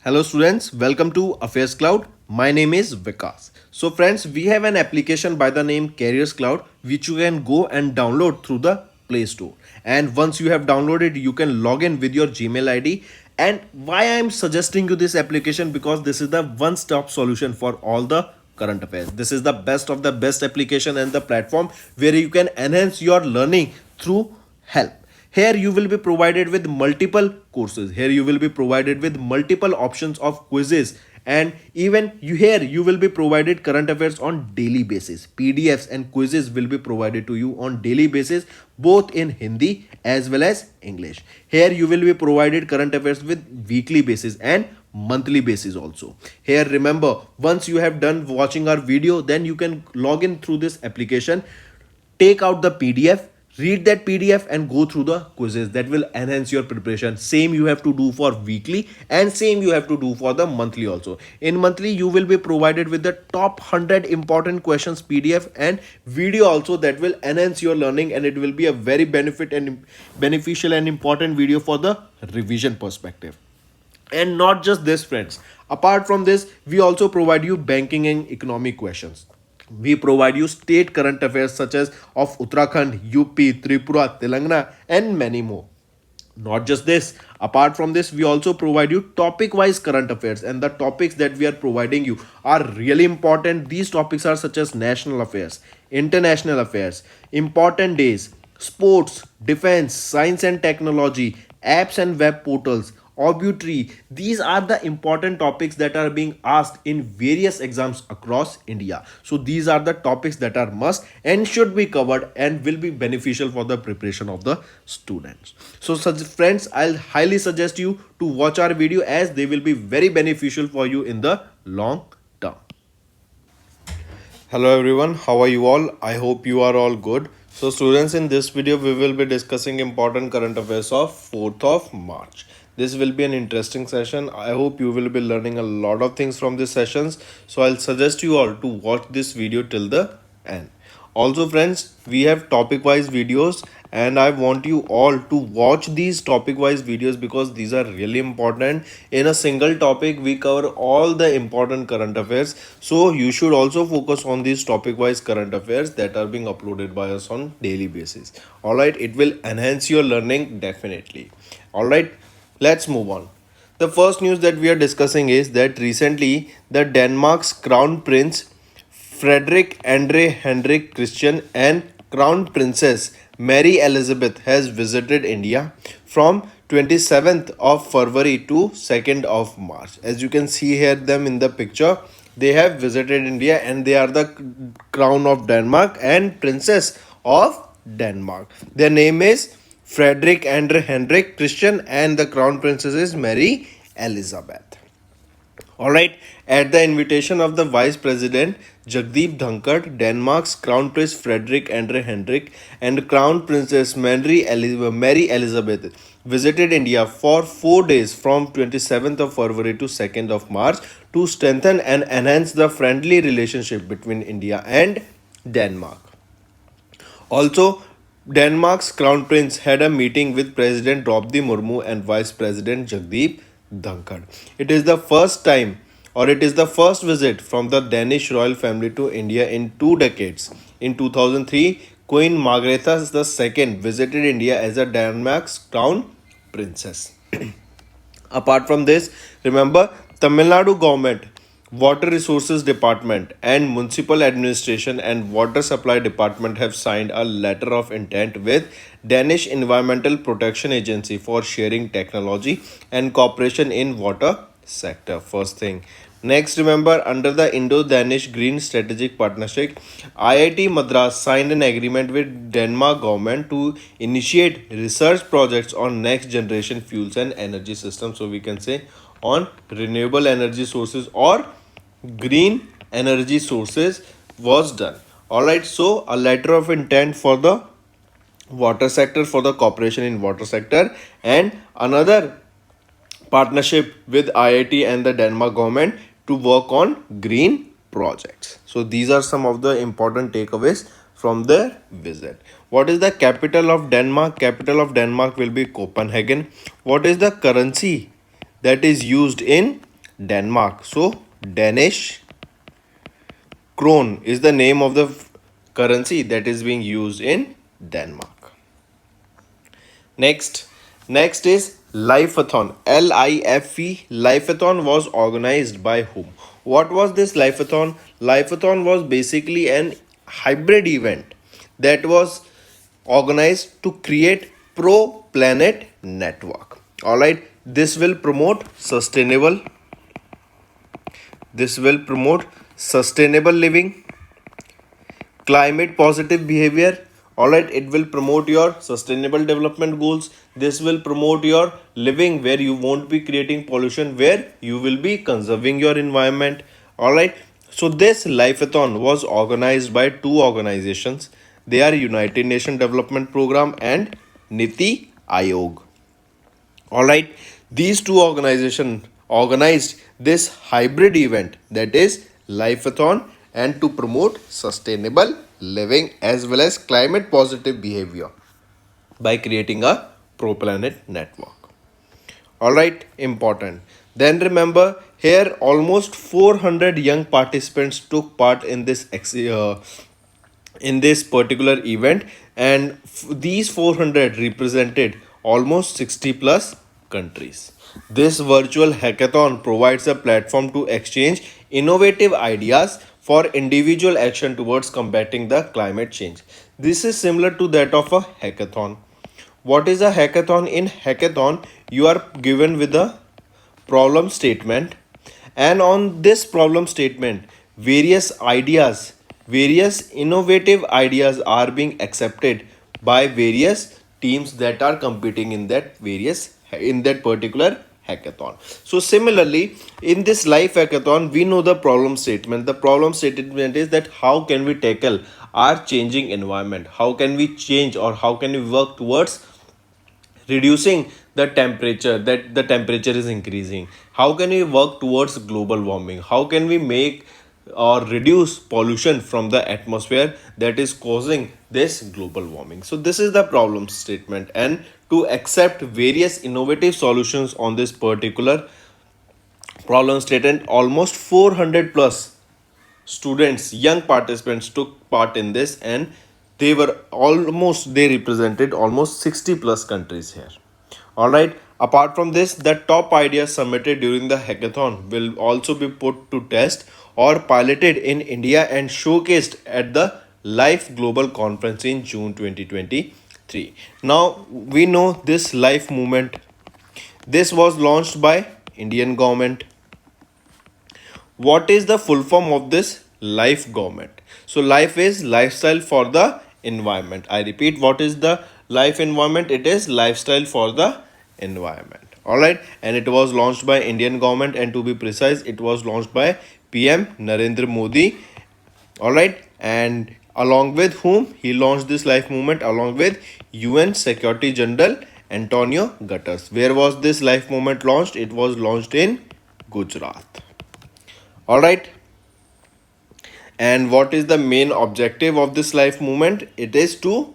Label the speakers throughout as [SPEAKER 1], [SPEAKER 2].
[SPEAKER 1] Hello students, welcome to AffairsCloud. My name is Vikas. So friends, we have an application by the name Careers Cloud which you can go and download through the Play Store. And once you have downloaded, you can log in with your Gmail ID. And why I am suggesting you this application, because this is the one-stop solution for all the current affairs. This is the best of the best application and the platform where you can enhance your learning through help. Here you will be provided with multiple courses. Here you will be provided with multiple options of quizzes, and even you will be provided current affairs on daily basis. PDFs and quizzes will be provided to you on daily basis, both in Hindi as well as English. Here you will be provided current affairs with weekly basis and monthly basis also. Here remember, once you have done watching our video, then you can log in through this application, take out the PDF, read that PDF and go through the quizzes. That will enhance your preparation. Same you have to do for weekly and same you have to do for the monthly also. In monthly you will be provided with the top 100 important questions PDF and video also, that will enhance your learning, and it will be a very beneficial and important video for the revision perspective. And not just this friends, apart from this we also provide you banking and economic questions. We provide you state current affairs such as of Uttarakhand, UP, Tripura, Telangana, and many more. Not just this, apart from this, we also provide you topic wise current affairs, and the topics that we are providing you are really important. These topics are such as national affairs, international affairs, important days, sports, defense, science and technology, apps and web portals, obituary. These are the important topics that are being asked in various exams across India. So these are the topics that are must and should be covered and will be beneficial for the preparation of the students. So such friends, I'll highly suggest you to watch our video, as they will be very beneficial for you in the long term. Hello everyone, how are you all? I hope you are all good. So students, in this video we will be discussing important current affairs of 4th of March. This will be an interesting session. I hope you will be learning a lot of things from these sessions. So I'll suggest you all to watch this video till the end. Also friends, we have topic wise videos, and I want you all to watch these topic wise videos because these are really important. In a single topic we cover all the important current affairs, so you should also focus on these topic wise current affairs that are being uploaded by us on daily basis. All right, it will enhance your learning definitely. All right, let's move on. The first news that we are discussing is that recently the Denmark's crown prince Frederick Andre Henrik Christian and Crown Princess Mary Elizabeth has visited India from 27th of February to 2nd of March. As you can see here them in the picture, they have visited India and they are the crown of Denmark and princess of Denmark. Their name is Frederick Andre Henrik Christian and the crown princess is Mary Elizabeth. All right, at the invitation of the Vice President Jagdeep Dhankar, Denmark's Crown Prince Frederick Andre Henrik and Crown Princess Mary Elizabeth visited India for 4 days from 27th of February to 2nd of March to strengthen and enhance the friendly relationship between India and Denmark. Also, Denmark's Crown Prince had a meeting with President Draupadi Murmu and Vice President Jagdeep Dhankar. It is the first time, or it is the first visit from the Danish royal family to India in 2 decades. In 2003, Queen Margrethe II visited India as a Denmark's crown princess. Apart from this, remember, Tamil Nadu government, Water Resources Department and Municipal Administration and Water Supply Department have signed a letter of intent with Danish Environmental Protection Agency for sharing technology and cooperation in water sector. First thing. Next, remember, under the Indo-Danish Green Strategic Partnership, IIT Madras signed an agreement with Denmark government to initiate research projects on next generation fuels and energy systems. So we can say on renewable energy sources or green energy sources was done. All right, so a letter of intent for the water sector, for the cooperation in water sector, and another partnership with IIT and the Denmark government to work on green projects. So these are some of the important takeaways from the visit. What is the capital of Denmark? Capital of Denmark will be Copenhagen. What is the currency that is used in Denmark. So Danish krone is the name of the currency that is being used in Denmark. Next is Lifeathon. LIFE. Lifeathon was organized by whom? What was this Lifeathon? Lifeathon was basically an hybrid event that was organized to create pro planet network. All right, this will promote sustainable living, climate positive behavior. All right, it will promote your sustainable development goals. This will promote your living where you won't be creating pollution, where you will be conserving your environment. All right, so this Lifeathon was organized by two organizations. They are United Nations Development Program and Niti Aayog. All right, these two organizations organized this hybrid event, that is Lifeathon, and to promote sustainable living as well as climate positive behavior by creating a pro planet network. All right, important. Then remember here almost 400 young participants took part in this particular event, and these 400 represented almost 60 plus countries. This virtual hackathon provides a platform to exchange innovative ideas for individual action towards combating the climate change. This is similar to that of a hackathon. What is a hackathon? In hackathon you are given with a problem statement, and on this problem statement various innovative ideas are being accepted by various teams that are competing in that particular hackathon. So similarly, in this life hackathon we know the problem statement. The problem statement is that how can we tackle our changing environment, how can we change or how can we work towards reducing the temperature, that the temperature is increasing. How can we work towards global warming? How can we make or reduce pollution from the atmosphere that is causing this global warming? So this is the problem statement, and to accept various innovative solutions on this particular problem statement, almost 400 plus students, young participants took part in this, and they represented almost 60 plus countries here. All right, apart from this, the top ideas submitted during the hackathon will also be put to test or piloted in India and showcased at the Life Global Conference in June 2023. Now we know this life movement, this was launched by Indian government. What is the full form of this life government? So life is lifestyle for the environment. I repeat, what is the life environment? It is lifestyle for the environment. All right, and it was launched by Indian government, and to be precise it was launched by PM Narendra Modi. All right, and along with whom he launched this life movement? Along with UN Secretary General Antonio Guterres. Where was this life movement launched? It was launched in Gujarat. All right, and what is the main objective of this life movement? It is to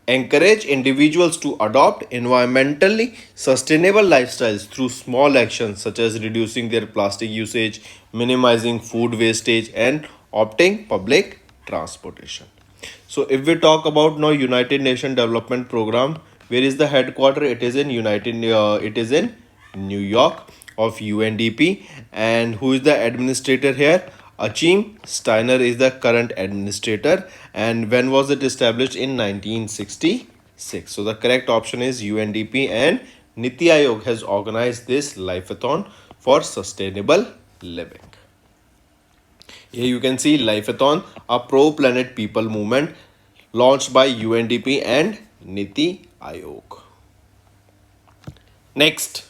[SPEAKER 1] encourage individuals to adopt environmentally sustainable lifestyles through small actions such as reducing their plastic usage, minimizing food wastage, and opting public transportation. So if we talk about now United Nations Development Program, where is the headquarter? It is in it is in New York of UNDP, and who is the administrator here? Achim Steiner is the current administrator, and when was it established? In 1966. So the correct option is UNDP, and Niti Aayog has organized this Lifeathon for sustainable living. Here you can see Lifeathon, a pro-planet people movement launched by UNDP and Niti Aayog. Next,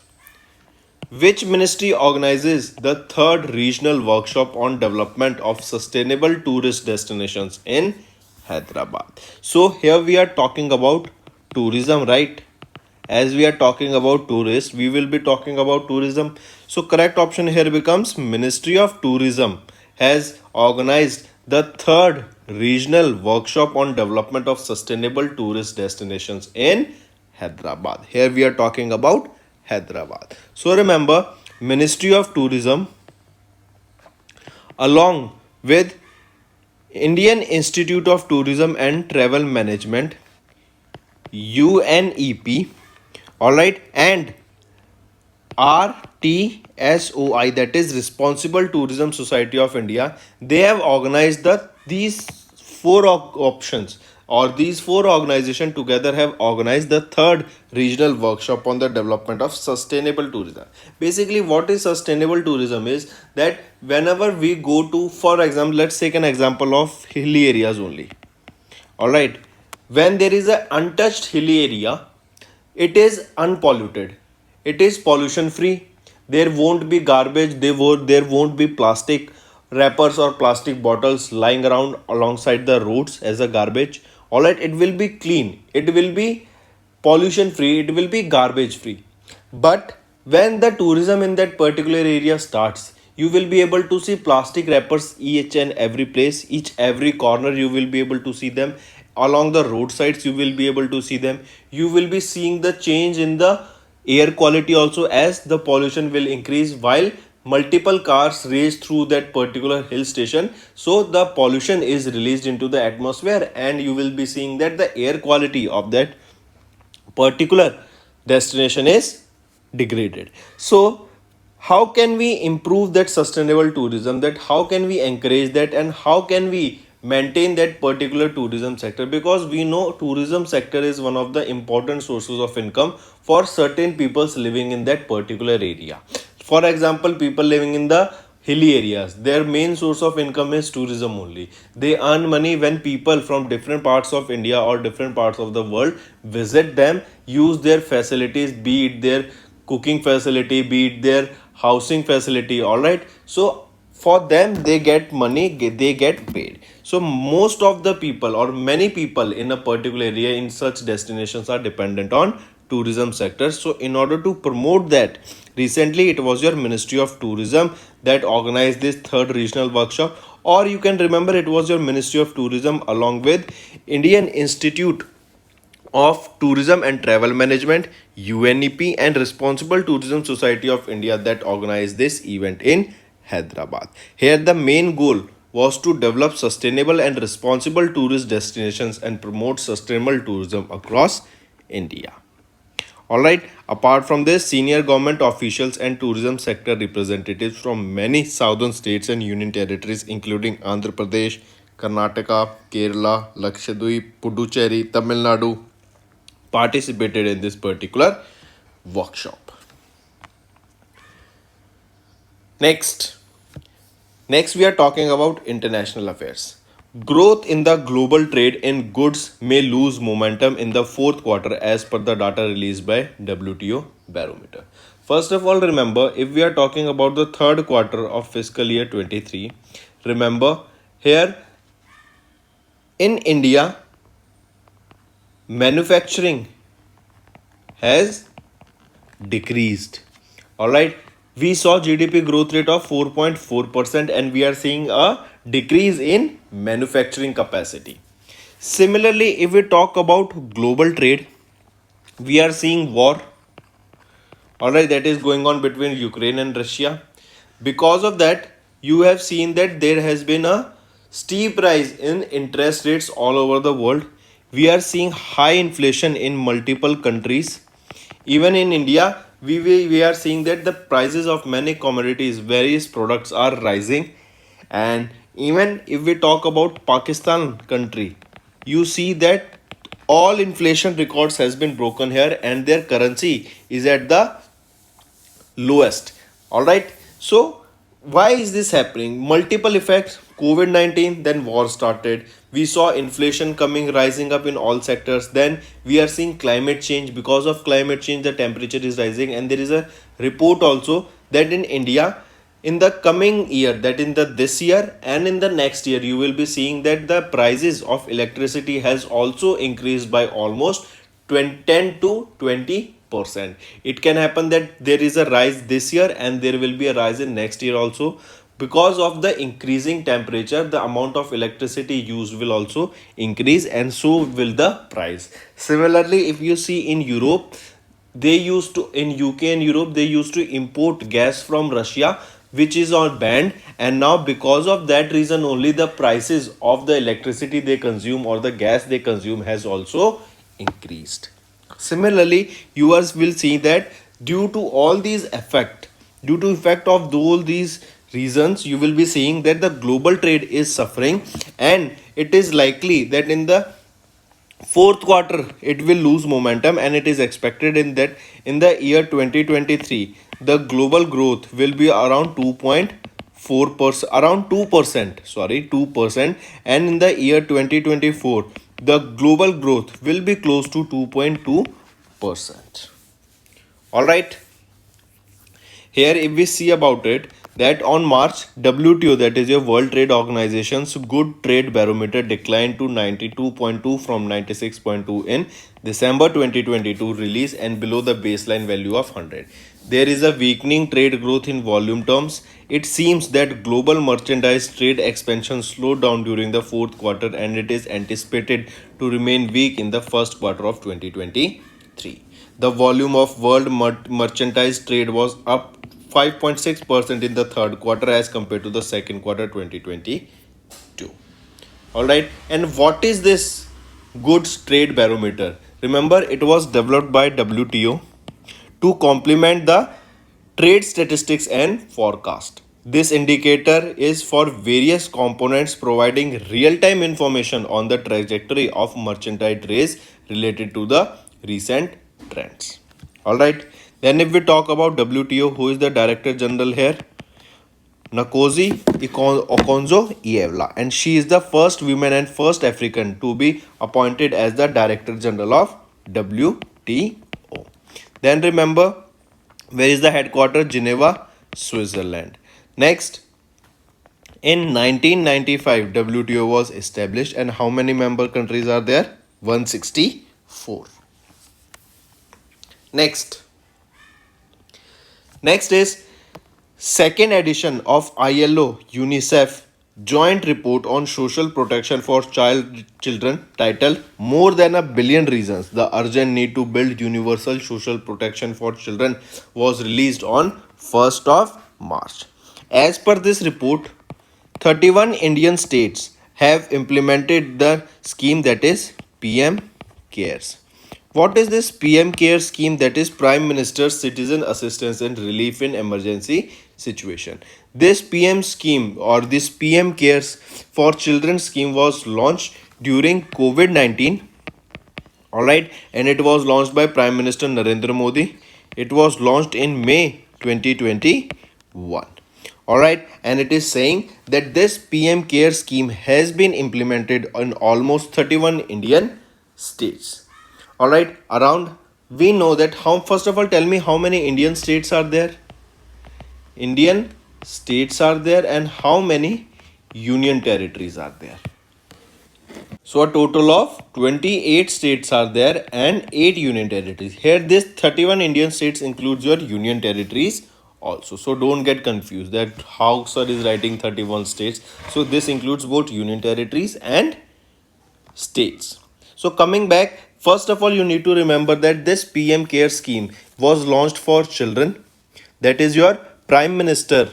[SPEAKER 1] which ministry organizes the third regional workshop on development of sustainable tourist destinations in Hyderabad? So here we are talking about tourism, right? As we are talking about tourists, we will be talking about tourism. So correct option here becomes Ministry of Tourism has organized the third regional workshop on development of sustainable tourist destinations in Hyderabad. Here we are talking about Hyderabad. So remember, Ministry of Tourism along with Indian Institute of Tourism and Travel Management, UNEP, all right, and RTSOI, that is Responsible Tourism Society of India. They have organized these four options, or these four organizations together have organized the third regional workshop on the development of sustainable tourism. Basically, what is sustainable tourism is that whenever we go to, for example, let's take an example of hilly areas only. All right, when there is an untouched hilly area, it is unpolluted, it is pollution free, there won't be garbage, there won't be plastic wrappers or plastic bottles lying around alongside the roads as a garbage. All right, it will be clean, it will be pollution free, it will be garbage free. But when the tourism in that particular area starts, you will be able to see plastic wrappers each and every place, each every corner you will be able to see them. Along the roadsides you will be able to see them. You will be seeing the change in the air quality also, as the pollution will increase while multiple cars race through that particular hill station, so the pollution is released into the atmosphere, and you will be seeing that the air quality of that particular destination is degraded. So how can we improve that sustainable tourism, that how can we encourage that, and how can we maintain that particular tourism sector? Because we know tourism sector is one of the important sources of income for certain peoples living in that particular area. For example, people living in the hilly areas, their main source of income is tourism only. They earn money when people from different parts of India or different parts of the world visit them, use their facilities, be it their cooking facility, be it their housing facility. All right, so for them they get money, they get paid. So most of the people or many people in a particular area in such destinations are dependent on tourism sector. So in order to promote that, recently it was your Ministry of Tourism that organized this third regional workshop, or you can remember it was your Ministry of Tourism along with Indian Institute of Tourism and Travel Management, UNEP, and Responsible Tourism Society of India that organized this event in Hyderabad. Here the main goal was to develop sustainable and responsible tourist destinations and promote sustainable tourism across India. Alright, apart from this, senior government officials and tourism sector representatives from many southern states and union territories, including Andhra Pradesh, Karnataka, Kerala, Lakshadweep, Puducherry, Tamil Nadu, participated in this particular workshop. Next we are talking about international affairs. Growth in the global trade in goods may lose momentum in the fourth quarter as per the data released by WTO barometer. First of all, remember, if we are talking about the third quarter of fiscal year 23, remember here in India, manufacturing has decreased. All right, we saw GDP growth rate of 4.4%, and we are seeing a decrease in manufacturing capacity. Similarly, if we talk about global trade, we are seeing war, all right, that is going on between Ukraine and Russia. Because of that, you have seen that there has been a steep rise in interest rates all over the world. We are seeing high inflation in multiple countries. Even in India, we are seeing that the prices of many commodities, various products are rising. And even if we talk about Pakistan country, you see that all inflation records has been broken here, and their currency is at the lowest. All right, so why is this happening? Multiple effects: COVID-19, then war started, we saw inflation coming rising up in all sectors, then we are seeing climate change. Because of climate change, the temperature is rising, and there is a report also that in India, in the coming year, that in the this year and in the next year, you will be seeing that the prices of electricity has also increased by almost 10 to 20%. It can happen that there is a rise this year and there will be a rise in next year also. Because of the increasing temperature, the amount of electricity used will also increase, and so will the price. Similarly, if you see in Europe, they used to, in UK and Europe, they used to import gas from Russia, which is on banned, and now because of that reason only the prices of the electricity they consume or the gas they consume has also increased. Similarly, viewers will see that due to all these due to effect of all these reasons, you will be seeing that the global trade is suffering, and it is likely that in the fourth quarter it will lose momentum, and it is expected in that in the year 2023 the global growth will be around 2.4%, around 2%, sorry, 2%, and in the year 2024 the global growth will be close to 2.2%. All right, here if we see about it, that on March, WTO, that is your World Trade Organization's good trade barometer declined to 92.2 from 96.2 in December 2022 release, and below the baseline value of 100. There is a weakening trade growth in volume terms. It seems that global merchandise trade expansion slowed down during the fourth quarter, and it is anticipated to remain weak in the first quarter of 2023. The volume of world merchandise trade was up 5.6% in the third quarter as compared to the second quarter 2022. All right, and what is this goods trade barometer? Remember, it was developed by WTO to complement the trade statistics and forecast. This indicator is for various components, providing real-time information on the trajectory of merchandise trades related to the recent trends. All right. Then if we talk about WTO, who is the Director General here? Nkosi Okonjo-Iweala, and she is the first woman and first African to be appointed as the Director General of WTO. Then remember, where is the headquarters? Geneva, Switzerland. Next, in 1995, WTO was established, and how many member countries are there? 164. Next is second edition of ILO UNICEF joint report on social protection for children titled More Than a Billion Reasons The Urgent Need to Build Universal Social Protection for Children was released on 1st of March. As per this report, 31 Indian states have implemented the scheme, that is PM CARES. What is this PM CARES scheme? That is Prime Minister's Citizen Assistance and Relief in Emergency Situation. This PM scheme or this PM CARES for Children scheme was launched during COVID-19. All right, and it was launched by Prime Minister Narendra Modi. It was launched in May 2021. All right, and it is saying that this PM CARES scheme has been implemented in almost 31 Indian states. All right, we know that first of all, tell me how many Indian states are there? Indian states are there, and how many union territories are there? So a total of 28 states are there and 8 union territories. Here this 31 Indian states includes your union territories also. So don't get confused that how sir is writing 31 states. So this includes both union territories and states. So coming back, first of all, you need to remember that this PM CARE scheme was launched for children. That is your Prime Minister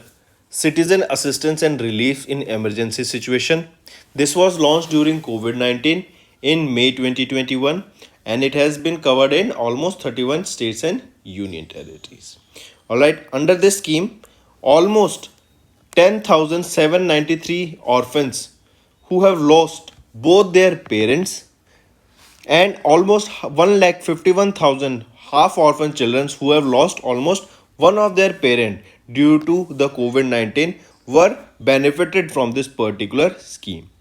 [SPEAKER 1] Citizen Assistance and Relief in Emergency Situation. This was launched during COVID-19 in May 2021, and it has been covered in almost 31 states and union territories. Alright, under this scheme, almost 10,793 orphans who have lost both their parents, and almost 1,51,000 half orphan children who have lost almost one of their parent due to the COVID-19 were benefited from this particular scheme.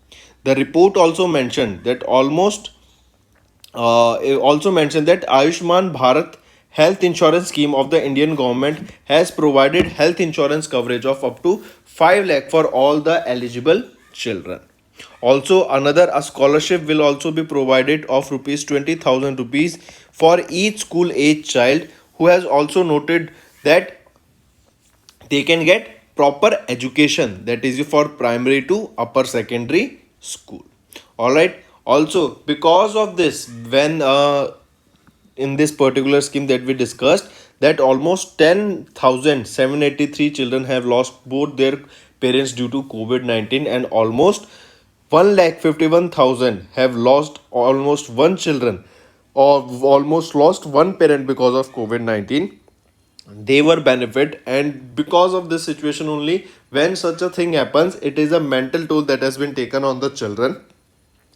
[SPEAKER 1] The report also mentioned that Ayushman Bharat health insurance scheme of the Indian government has provided health insurance coverage of up to 5 lakh for all the eligible children. Also, a scholarship will also be provided of rupees 20,000 rupees for each school age child who has also noted that they can get proper education, that is for primary to upper secondary school. All right. Also, because of this, when in this particular scheme that we discussed, that almost 10,783 children have lost both their parents due to COVID-19, and almost 1,51,000 have lost almost one children or almost lost one parent because of COVID-19. They were benefit, and because of this situation only, when such a thing happens, it is a mental toll that has been taken on the children.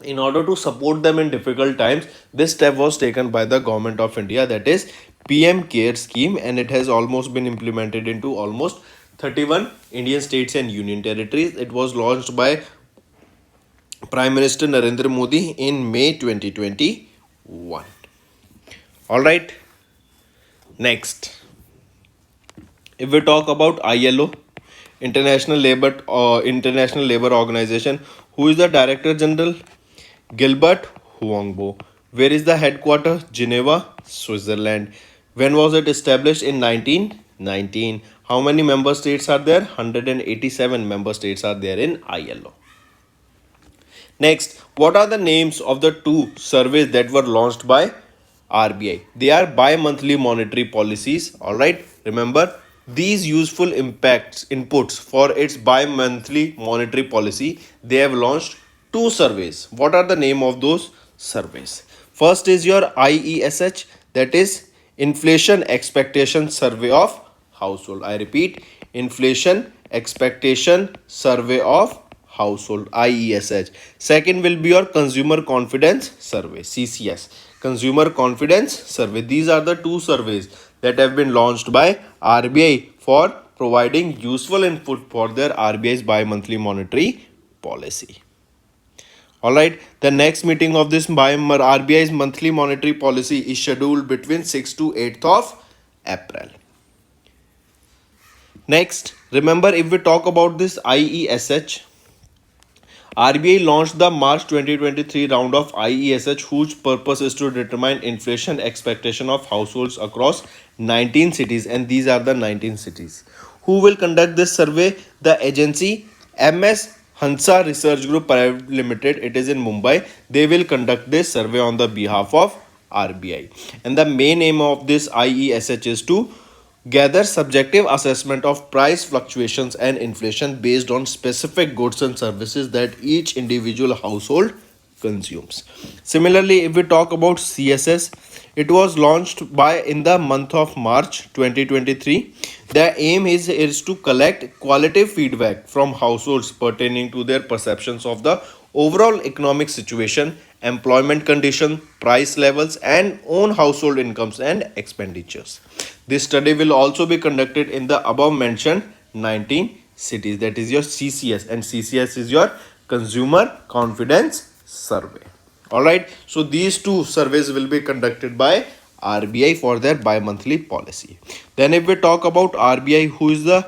[SPEAKER 1] In order to support them in difficult times, this step was taken by the government of India, that is PM Care scheme, and it has almost been implemented into almost 31 Indian states and union territories. It was launched by Prime Minister Narendra Modi in May 2021. All right, next, if we talk about ILO, International Labour Organization, who is the Director General? Gilbert Huangbo. Where is the headquarters? Geneva, Switzerland. When was it established? In 1919. How many member states are there? 187 member states are there in ILO. Next, what are the names of the two surveys that were launched by RBI? They are bi-monthly monetary policies. All right. Remember, these useful inputs for its bi-monthly monetary policy, they have launched two surveys. What are the name of those surveys? First is your IESH, that is Inflation Expectation Survey of Household. I repeat, Inflation Expectation Survey of Household, IESH. Second will be your Consumer Confidence Survey, CCS, Consumer Confidence Survey. These are the two surveys that have been launched by RBI for providing useful input for their RBI's bi-monthly monetary policy. Alright, the next meeting of this RBI's monthly monetary policy is scheduled between 6th to 8th of April. Next, remember, if we talk about this IESH, RBI launched the March 2023 round of IESH, whose purpose is to determine inflation expectation of households across 19 cities, and these are the 19 cities. Who will conduct this survey? The agency MS Hansa Research Group Private Limited. It is in Mumbai. They will conduct this survey on the behalf of RBI. And the main aim of this IESH is to gather subjective assessment of price fluctuations and inflation based on specific goods and services that each individual household consumes. Similarly, if we talk about CSS, it was launched by in the month of March 2023. The aim is to collect qualitative feedback from households pertaining to their perceptions of the overall economic situation, employment condition, price levels, and own household incomes and expenditures. This study will also be conducted in the above mentioned 19 cities, that is your CCS, and CCS is your Consumer Confidence Survey. Alright, so these two surveys will be conducted by RBI for their bi-monthly policy. Then if we talk about RBI, who is the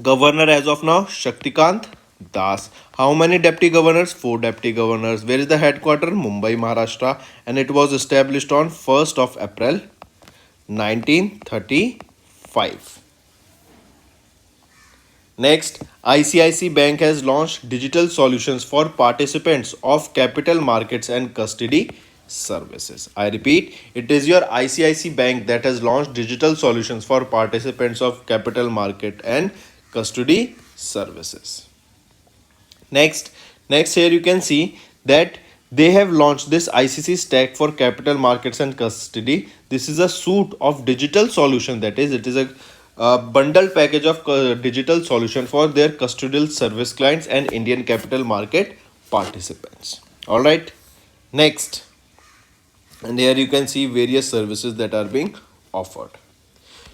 [SPEAKER 1] governor as of now? Shaktikant Das. How many deputy governors? 4 deputy governors. Where is the headquarters? Mumbai, Maharashtra, and it was established on 1st of April 1935. Next, ICIC Bank has launched digital solutions for participants of capital markets and custody services. I repeat, it is your ICIC Bank that has launched digital solutions for participants of capital market and custody services. Next here you can see that they have launched this ICC stack for capital markets and custody. This is a suite of digital solution, that is, it is a bundled package of digital solution for their custodial service clients and Indian capital market participants. All right, next, and here you can see various services that are being offered.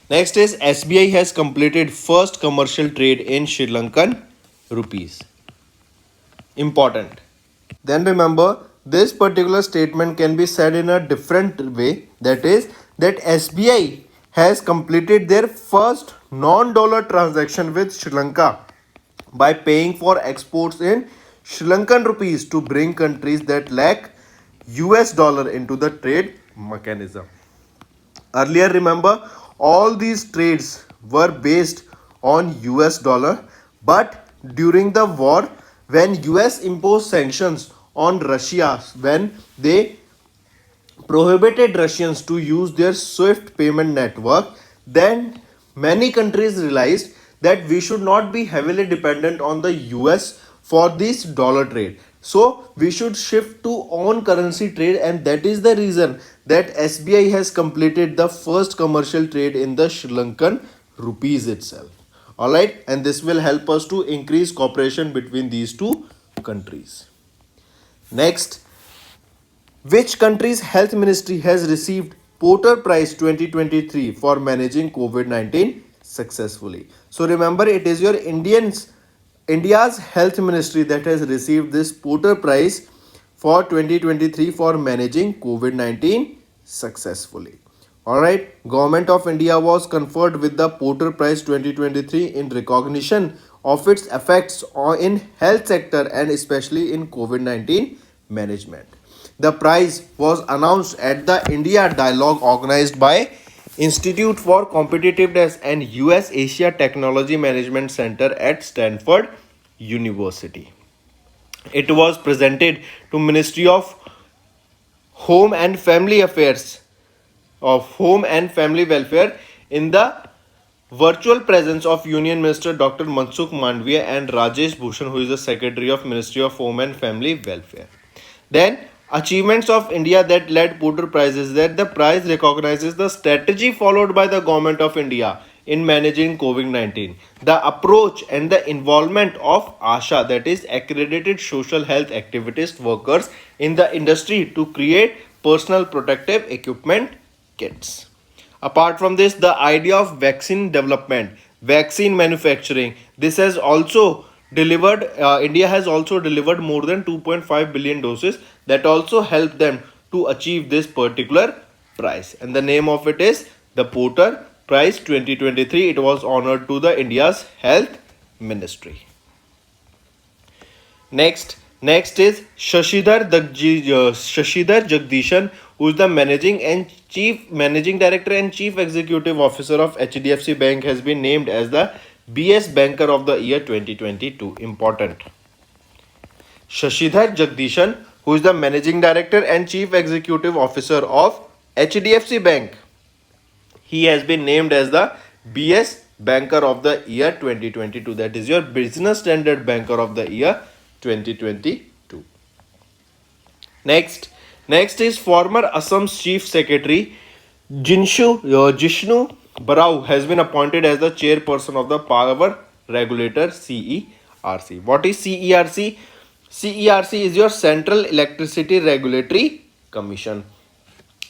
[SPEAKER 1] Next is SBI has completed first commercial trade in Sri Lankan rupees. Important. Then remember, this particular statement can be said in a different way, that is that SBI has completed their first non-dollar transaction with Sri Lanka by paying for exports in Sri Lankan rupees to bring countries that lack US dollar into the trade mechanism. Earlier, remember, all these trades were based on US dollar, but during the war, when US imposed sanctions on Russia, when they prohibited Russians to use their SWIFT payment network, then many countries realized that we should not be heavily dependent on the US for this dollar trade. So we should shift to own currency trade, and that is the reason that SBI has completed the first commercial trade in the Sri Lankan rupees itself. Alright, and this will help us to increase cooperation between these two countries. Next, which country's health ministry has received Porter Prize 2023 for managing COVID-19 successfully? So remember, it is your India's health ministry that has received this Porter Prize for 2023 for managing COVID-19 successfully. Alright, Government of India was conferred with the Porter Prize 2023 in recognition of its effects in health sector and especially in COVID-19 management. The prize was announced at the India Dialogue organized by Institute for Competitiveness and US Asia Technology Management Center at Stanford University. It was presented to Ministry of Home and Family Affairs of Home and Family Welfare in the virtual presence of Union Minister Dr. Mansukh Mandviya and Rajesh Bhushan, who is the Secretary of Ministry of Home and Family Welfare. Then achievements of India that led Porter Prize is that the prize recognizes the strategy followed by the Government of India in managing COVID-19, the approach and the involvement of ASHA, that is accredited social health activist workers in the industry to create personal protective equipment kits. Apart from this, the idea of vaccine development, vaccine manufacturing, this has also delivered, India has also delivered more than 2.5 billion doses that also helped them to achieve this particular prize. And the name of it is the Porter Prize 2023. It was honored to the India's Health Ministry. Next is Shashidhar Jagdishan, who is the Managing Director and Chief Executive Officer of HDFC Bank, has been named as the BS Banker of the Year 2022. Important. Shashidhar Jagdishan, who is the Managing Director and Chief Executive Officer of HDFC Bank, he has been named as the BS Banker of the Year 2022. That is your Business Standard Banker of the Year 2022. Next is former Assam's Chief Secretary Jishnu Baro has been appointed as the chairperson of the Power Regulator CERC. What is CERC? CERC is your Central Electricity Regulatory Commission.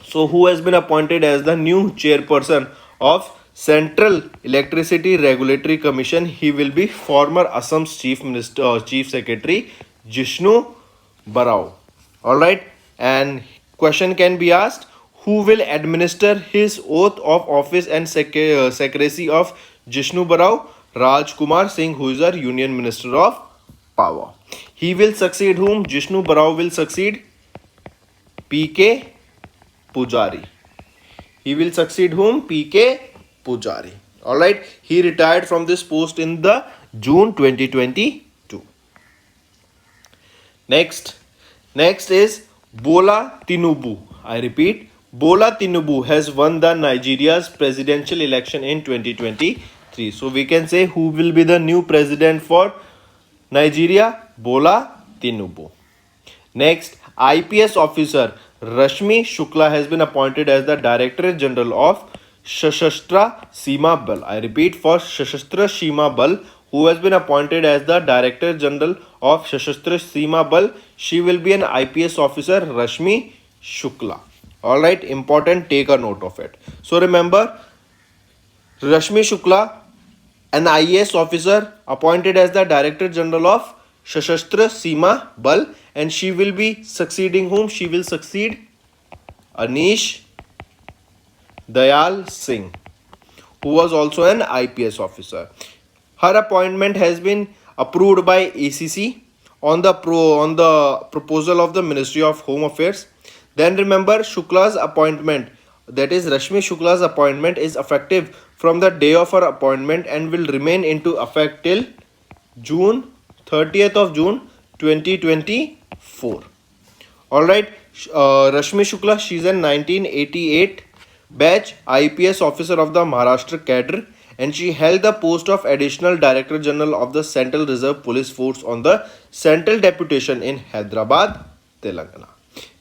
[SPEAKER 1] So who has been appointed as the new chairperson of Central Electricity Regulatory Commission? He will be former Assam's Chief Secretary Jishnu Baro. Alright, and question can be asked, who will administer his oath of office and secrecy of Jishnu Baro? Raj Kumar Singh, who is our Union Minister of Power. He will succeed whom? Jishnu Baro will succeed PK Pujari. He will succeed whom? PK Pujari. Alright, he retired from this post in the June 2022. Next is Bola Tinubu. I repeat, Bola Tinubu has won the Nigeria's presidential election in 2023. So we can say who will be the new president for Nigeria? Bola Tinubu. Next, IPS officer Rashmi Shukla has been appointed as the Director General of Sashastra Seema Bal. I repeat, for Sashastra Seema Bal, who has been appointed as the Director General of Sashastra Seema Bal, she will be an IPS officer, Rashmi Shukla. Alright, important, take a note of it. So remember, Rashmi Shukla, an IAS officer appointed as the Director General of Sashastra Seema Bal, and she will be succeeding whom? She will succeed Anish Dayal Singh, who was also an IPS officer. Her appointment has been approved by ACC on the proposal of the Ministry of Home Affairs. Then remember, Shukla's appointment, that is Rashmi Shukla's appointment, is effective from the day of her appointment and will remain into effect till 30th of June 2024. Alright, Rashmi Shukla, she's a 1988 batch IPS officer of the Maharashtra cadre, and she held the post of Additional Director General of the Central Reserve Police Force on the Central Deputation in Hyderabad, Telangana.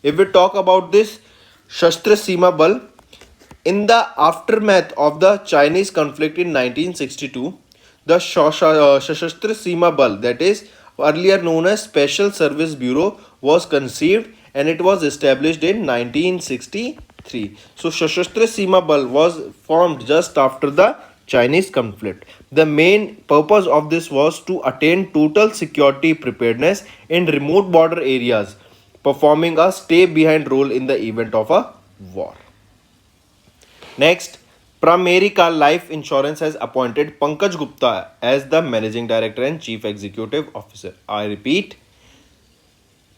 [SPEAKER 1] If we talk about this Shastra Seema Bal, in the aftermath of the Chinese conflict in 1962, the Sashastra Seema Bal, that is earlier known as Special Service Bureau, was conceived and it was established in 1963. So Sashastra Seema Bal was formed just after the Chinese conflict. The main purpose of this was to attain total security preparedness in remote border areas, performing a stay behind role in the event of a war. Next, Pramerica Life Insurance has appointed Pankaj Gupta as the Managing Director and Chief Executive Officer. I repeat,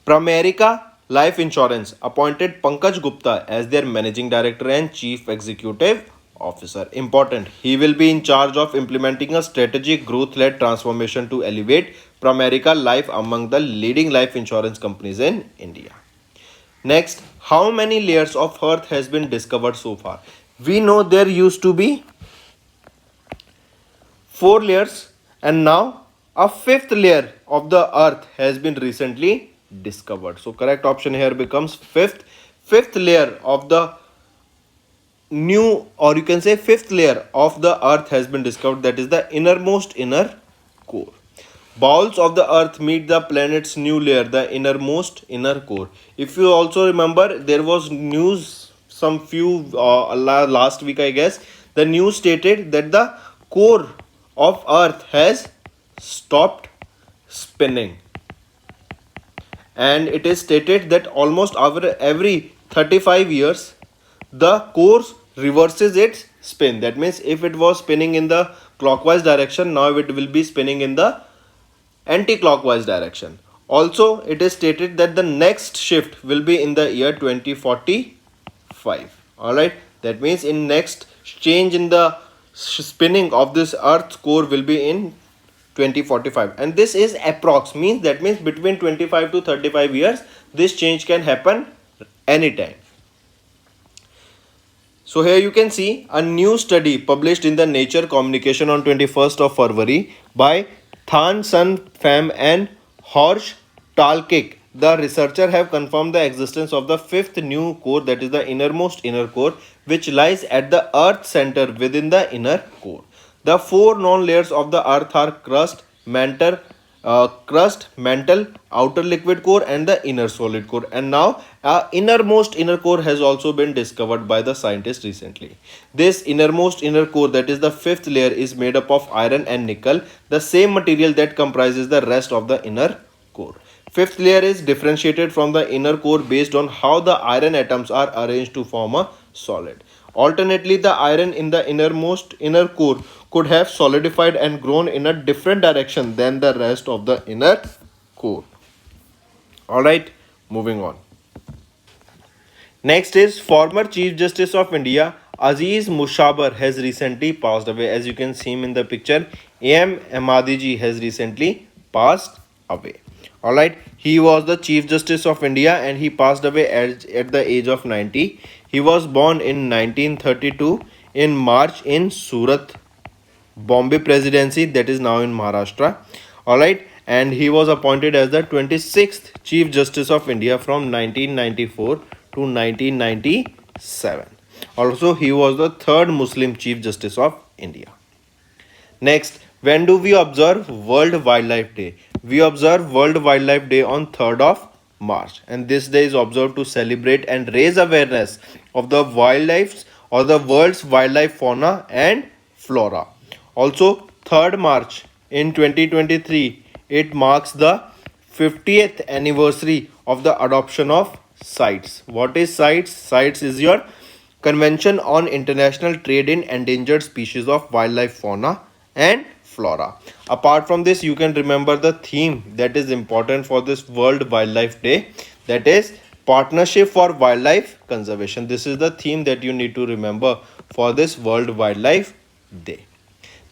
[SPEAKER 1] Pramerica Life Insurance appointed Pankaj Gupta as their Managing Director and Chief Executive Officer. Important, he will be in charge of implementing a strategic growth-led transformation to elevate Pramerica Life among the leading life insurance companies in India. Next, how many layers of earth has been discovered so far? We know there used to be 4 layers, and now a 5th layer of the earth has been recently discovered. So correct option here becomes 5th layer of the new, or you can say 5th layer of the earth has been discovered, that is the innermost inner core. Bowls of the earth meet the planet's new layer, the innermost inner core. If you also remember, there was news some few last week, I guess. The news stated that the core of earth has stopped spinning, and it is stated that almost every 35 years the core reverses its spin. That means if it was spinning in the clockwise direction, now it will be spinning in the anti-clockwise direction. Also, it is stated that the next shift will be in the year 2045. Alright, that means in next change in the spinning of this earth's core will be in 2045, and this is approx, means that means between 25 to 35 years this change can happen anytime. So here you can see a new study published in the Nature Communication on 21st of February by Than Sun Pham and Horsch Talkic. The researcher have confirmed the existence of the 5th new core, that is the innermost inner core, which lies at the earth center within the inner core. The 4 known layers of the earth are crust, mantle, outer liquid core, and the inner solid core. And now innermost inner core has also been discovered by the scientists recently. This innermost inner core, that is the 5th layer, is made up of iron and nickel, the same material that comprises the rest of the inner core. 5th layer is differentiated from the inner core based on how the iron atoms are arranged to form a solid. Alternately, the iron in the innermost inner core could have solidified and grown in a different direction than the rest of the inner core. Alright, moving on. Next is former Chief Justice of India Aziz Mushabar has recently passed away. As you can see him in the picture, A.M. Ahmadiji has recently passed away. Alright, he was the Chief Justice of India and he passed away at the age of 90. He was born in 1932 in March in Surat, Bombay Presidency, that is now in Maharashtra. Alright, and he was appointed as the 26th Chief Justice of India from 1994 to 1997. Also, he was the 3rd Muslim Chief Justice of India. Next, when do we observe World Wildlife Day? We observe World Wildlife Day on 3rd of March, and this day is observed to celebrate and raise awareness of the wildlife or the world's wildlife fauna and flora. Also, 3rd March in 2023, it marks the 50th anniversary of the adoption of CITES. What is CITES? CITES is your Convention on International Trade in Endangered Species of Wildlife Fauna and Flora. Apart from this, you can remember the theme that is important for this World Wildlife Day, that is Partnership for Wildlife Conservation. This is the theme that you need to remember for this World Wildlife Day.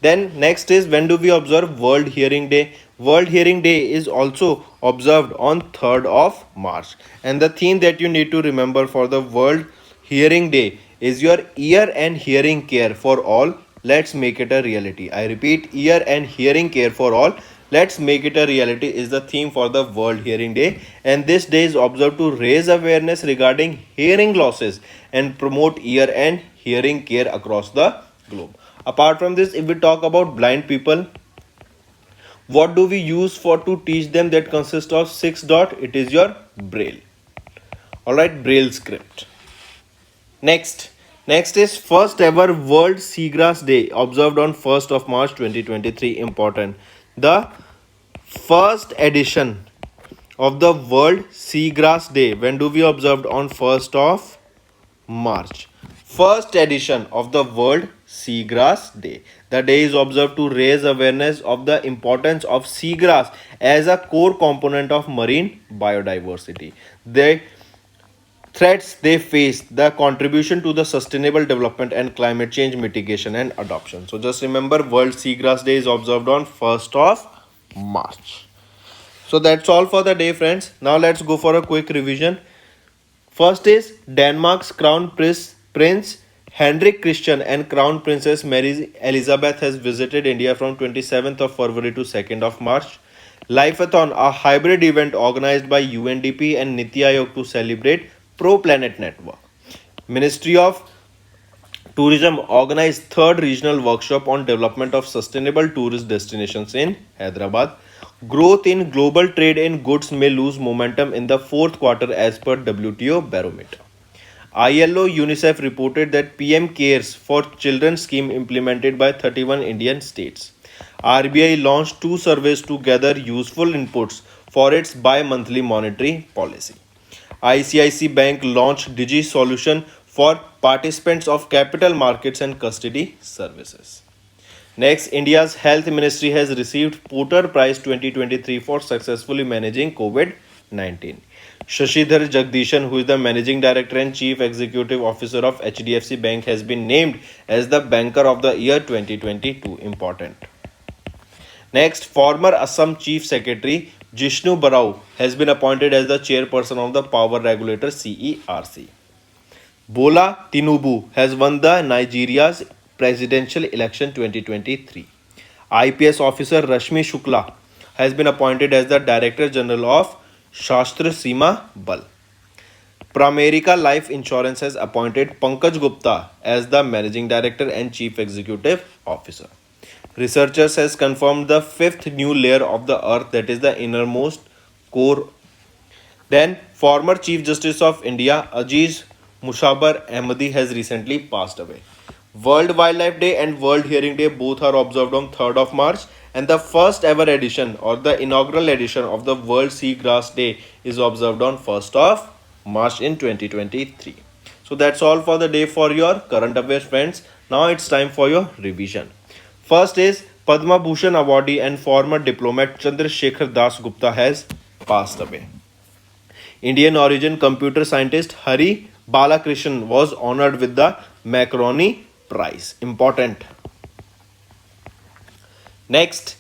[SPEAKER 1] Then next is, when do we observe World Hearing Day? World Hearing Day is also observed on 3rd of March. And the theme that you need to remember for the World Hearing Day is your ear and hearing care for all. Let's make it a reality. I repeat, ear and hearing care for all. Let's make it a reality is the theme for the World Hearing Day. And this day is observed to raise awareness regarding hearing losses and promote ear and hearing care across the globe. Apart from this, if we talk about blind people, what do we use for to teach them? That consists of 6 dot. It is your braille. Alright, braille script. Next is first ever World Seagrass Day observed on 1st of March 2023. Important. The first edition of the World Seagrass Day. When do we observed? On 1st of March. First edition of the World Seagrass Day. The day is observed to raise awareness of the importance of seagrass as a core component of marine biodiversity. The threats they face, the contribution to the sustainable development and climate change mitigation and adoption. So just remember, World Seagrass Day is observed on 1st of March. So that's all for the day, friends. Now let's go for a quick revision. First is Denmark's Crown Prince Henrik Christian and Crown Princess Mary Elizabeth has visited India from 27th of February to 2nd of March. Lifeathon, a hybrid event organized by UNDP and Niti Aayog to celebrate Pro Planet Network. Ministry of Tourism organized 3rd regional workshop on development of sustainable tourist destinations in Hyderabad. Growth in global trade in goods may lose momentum in the 4th quarter as per WTO barometer. ILO UNICEF reported that PM Cares for Children scheme implemented by 31 Indian states. RBI launched 2 surveys to gather useful inputs for its bi-monthly monetary policy. ICIC Bank launched Digi solution for participants of capital markets and custody services. Next, India's Health Ministry has received Porter Prize 2023 for successfully managing COVID-19. Shashidhar Jagdishan, who is the Managing Director and Chief Executive Officer of HDFC Bank, has been named as the Banker of the Year 2022. Important. Next, former Assam Chief Secretary Jishnu Baro has been appointed as the chairperson of the power regulator CERC. Bola Tinubu has won the Nigeria's presidential election 2023. IPS officer Rashmi Shukla has been appointed as the Director General of Shastra Seema Bal. Pramerica Life Insurance has appointed Pankaj Gupta as the Managing Director and Chief Executive Officer. Researchers has confirmed the 5th new layer of the earth, that is the innermost core. Then former Chief Justice of India Aziz Mushabar Ahmadi has recently passed away. World Wildlife Day and World Hearing Day both are observed on 3rd of March, and the first ever edition or the inaugural edition of the World Seagrass Day is observed on 1st of March in 2023. So that's all for the day for your current affairs, friends. Now it's time for your revision. First is Padma Bhushan awardee and former diplomat Chandrasekhar Das Gupta has passed away. Indian origin computer scientist Hari Balakrishnan was honored with the Macaroni Prize. Important. Next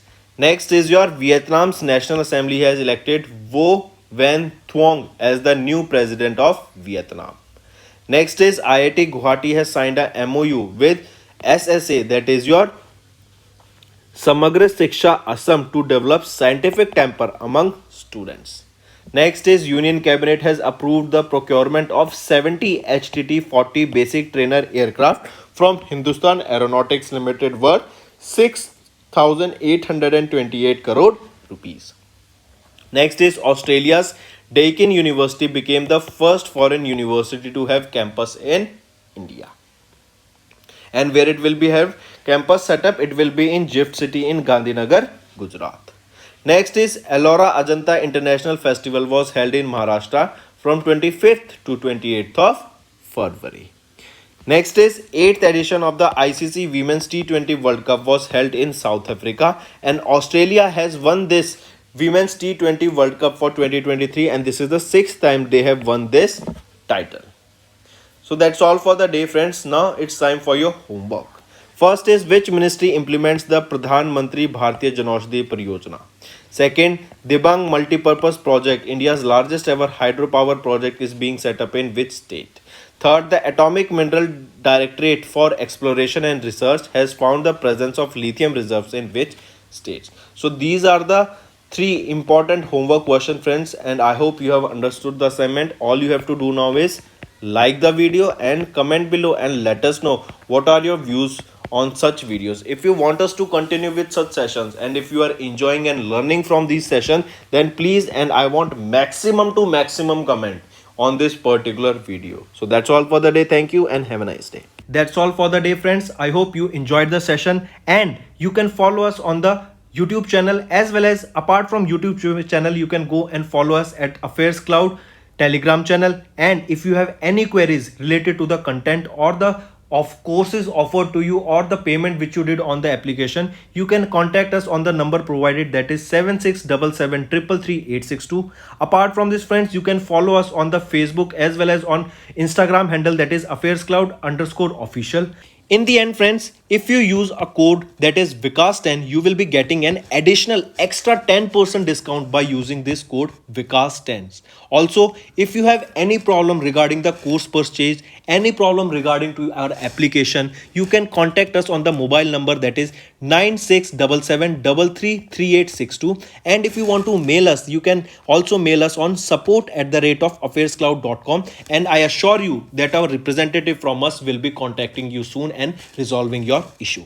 [SPEAKER 1] is your Vietnam's National Assembly has elected Vo Van Thuong as the new president of Vietnam. Next is IIT Guwahati has signed a MOU with SSA, that is your Samagra Shiksha Assam, to develop scientific temper among students. Next is Union Cabinet has approved the procurement of 70 HTT-40 basic trainer aircraft from Hindustan Aeronautics Limited worth 6,828 crore rupees. Next is Australia's Deakin University became the first foreign university to have campus in India. And where it will be have campus setup, it will be in Gift City in Gandhinagar, Gujarat. Next is Ellora Ajanta International Festival was held in Maharashtra from 25th to 28th of February. Next is 8th edition of the ICC Women's T20 World Cup was held in South Africa, and Australia has won this Women's T20 World Cup for 2023, and this is the 6th time they have won this title. So that's all for the day, friends. Now it's time for your homework. First is, which ministry implements the Pradhan Mantri Bharatiya Janaushadhi Pariyojana? Second, Dibang Multipurpose Project, India's largest ever hydropower project, is being set up in which state? Third, the Atomic Mineral Directorate for Exploration and Research has found the presence of lithium reserves in which states? So these are the three important homework question, friends, and I hope you have understood the assignment. All you have to do now is like the video and comment below and let us know what are your views on such videos. If you want us to continue with such sessions and if you are enjoying and learning from these sessions, then please, and I want maximum to maximum comment on this particular video. So that's all for the day. Thank you and have a nice day. That's all for the day, friends. I hope you enjoyed the session, and you can follow us on the YouTube channel, as well as apart from YouTube channel, you can go and follow us at AffairsCloud Telegram channel. And if you have any queries related to the content or the courses offered to you or the payment which you did on the application, you can contact us on the number provided, that is 7677333862. Apart from this, friends, you can follow us on the Facebook as well as on Instagram handle, that is AffairsCloud_official. In the end, friends, if you use a code that is Vikas10, you will be getting an additional extra 10% discount by using this code Vikas10. Also, if you have any problem regarding the course purchase, any problem regarding to our application, you can contact us on the mobile number, that is 9677333862. And if you want to mail us, you can also mail us on support@affairscloud.com, and I assure you that our representative from us will be contacting you soon and resolving your issue.